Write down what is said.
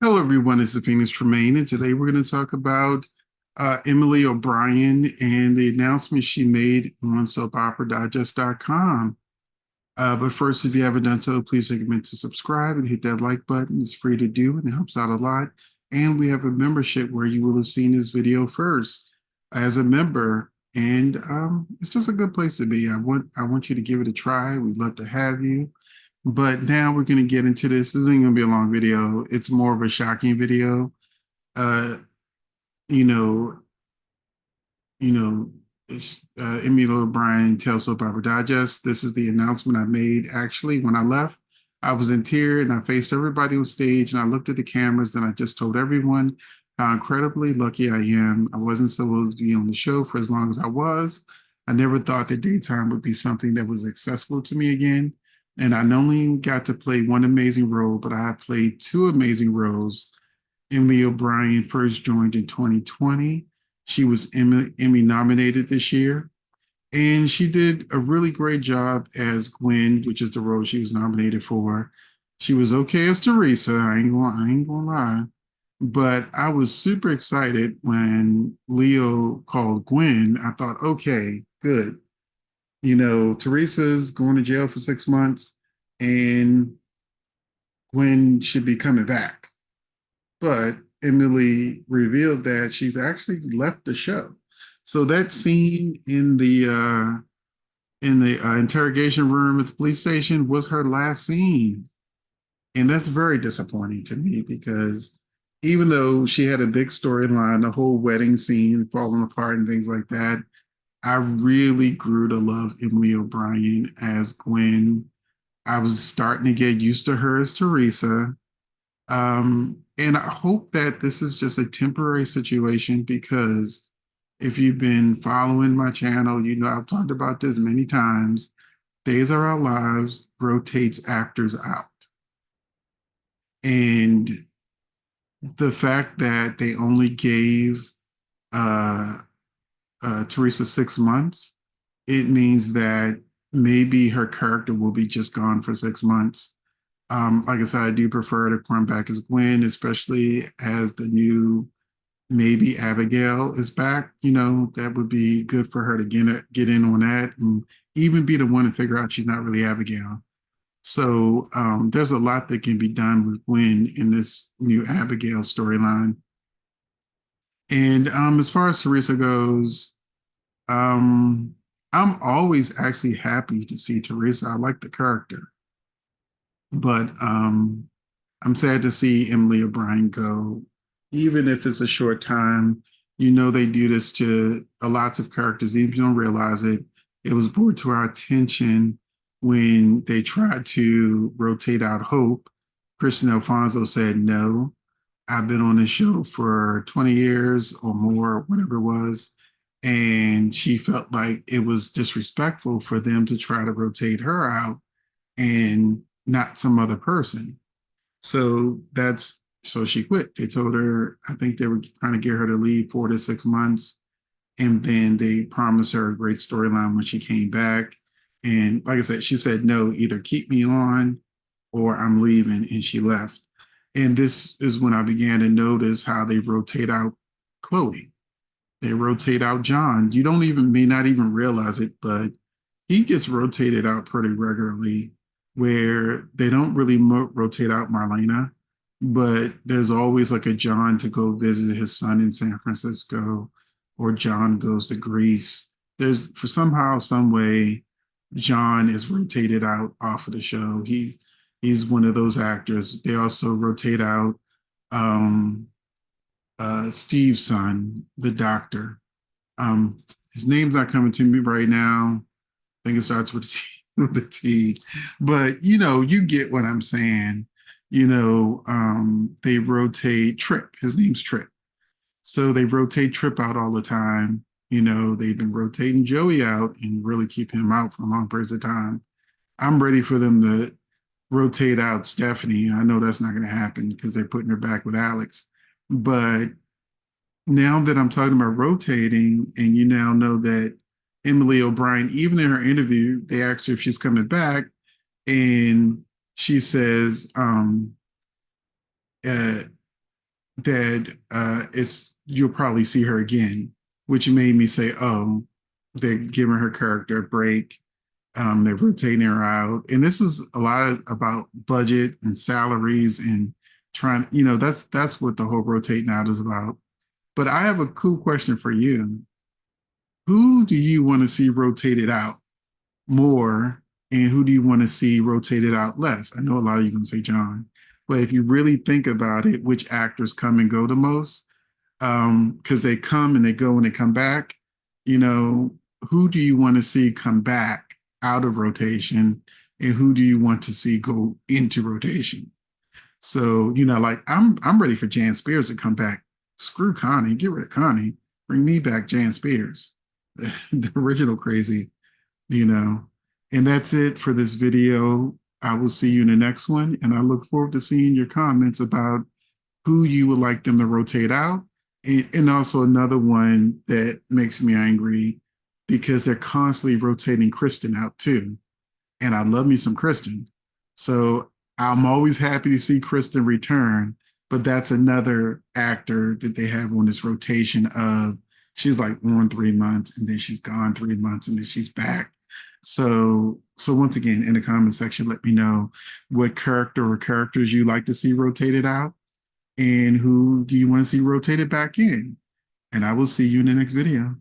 Hello, everyone. This is Phoenix Tremaine, and today we're going to talk about Emily O'Brien and the announcement she made on soapoperadigest.com. But first, if you haven't done so, please take a minute to subscribe and hit that like button. It's free to do and it helps out a lot. And we have a membership where you will have seen this video first as a member. And it's just a good place to be. I want you to give it a try. We'd love to have you. But now we're going to get into this. This isn't going to be a long video. It's more of a shocking video. Uh, you know, you know, Emilio O'Brien tells Soap Opera Digest. This is the announcement I made actually when I left. I was in tears and I faced everybody on stage and I looked at the cameras and I just told everyone how incredibly lucky I am. I wasn't supposed to be on the show for as long as I was. I never thought that daytime would be something that was accessible to me again. And I not only got to play one amazing role, but I played two amazing roles. Emily O'Brien first joined in 2020. She was Emmy nominated this year, and she did a really great job as Gwen, which is the role she was nominated for. She was okay as Teresa. I ain't gonna lie, but I was super excited when Leo called Gwen. I thought, okay, good. Teresa's going to jail for 6 months, and Gwen should be coming back. But Emily revealed that she's actually left the show. So that scene in the interrogation room at the police station was her last scene, and that's very disappointing to me because even though she had a big storyline, the whole wedding scene falling apart and things like that, I really grew to love Emily O'Brien as Gwen. I was starting to get used to her as Teresa. And I hope that this is just a temporary situation because if you've been following my channel, you know I've talked about this many times. Days of Our Lives rotates actors out. And the fact that they only gave uh, Teresa 6 months, it means that maybe her character will be just gone for 6 months. Like I said, I do prefer to come back as Gwen, especially as the new maybe Abigail is back. That would be good for her to get in on that and even be the one to figure out she's not really Abigail. So there's a lot that can be done with Gwen in this new Abigail storyline. And as far as Teresa goes, um, I'm always actually happy to see Teresa. I like the character, but I'm sad to see Emily O'Brien go, even if it's a short time. They do this to a lots of characters, even if you don't realize it. It was brought to our attention when they tried to rotate out Hope. Christian Alfonso said no. I've been on this show for 20 years or more, whatever it was. And she felt like it was disrespectful for them to try to rotate her out and not some other person. So she quit. They told her, I think they were trying to get her to leave 4 to 6 months. And then they promised her a great storyline when she came back. And like I said, she said, no, either keep me on or I'm leaving. And she left. And this is when I began to notice how they rotate out Chloe. They rotate out John. You don't even may not even realize it, but he gets rotated out pretty regularly where they don't really rotate out Marlena, but there's always like a John to go visit his son in San Francisco, or John goes to Greece. There's for somehow, some way, John is rotated out off of the show. He's one of those actors. They also rotate out um, Steve's son, the doctor. Um, his name's not coming to me right now. I think it starts with T, with the T, but you get what I'm saying. They rotate Trip. His name's Trip. So they rotate Trip out all the time. They've been rotating Joey out and really keep him out for long periods of time. I'm ready for them to rotate out Stephanie. I know that's not going to happen because they're putting her back with Alex. But now that I'm talking about rotating, and you now know that Emily O'Brien, even in her interview, they asked her if she's coming back, and she says, uh, that it's you'll probably see her again, which made me say, oh, they're giving her character a break. They're rotating her out. And this is a lot about budget and salaries and trying, that's what the whole rotating out is about. But I have a cool question for you. Who do you want to see rotated out more, and who do you want to see rotated out less? I know a lot of you can say John, but if you really think about it, which actors come and go the most? Because they come and they go and they come back. You know, who do you want to see come back out of rotation, and who do you want to see go into rotation? So, like I'm ready for Jan Spears to come back. Screw Connie, get rid of Connie, bring me back Jan Spears, the original crazy, you know. And that's it for this video. I will see you in the next one, and I look forward to seeing your comments about who you would like them to rotate out. And also another one that makes me angry because they're constantly rotating Kristen out too. And I love me some Kristen. So I'm always happy to see Kristen return, but that's another actor that they have on this rotation of she's like on 3 months and then she's gone 3 months and then she's back. So once again, in the comment section, let me know what character or characters you like to see rotated out and who do you want to see rotated back in. And I will see you in the next video.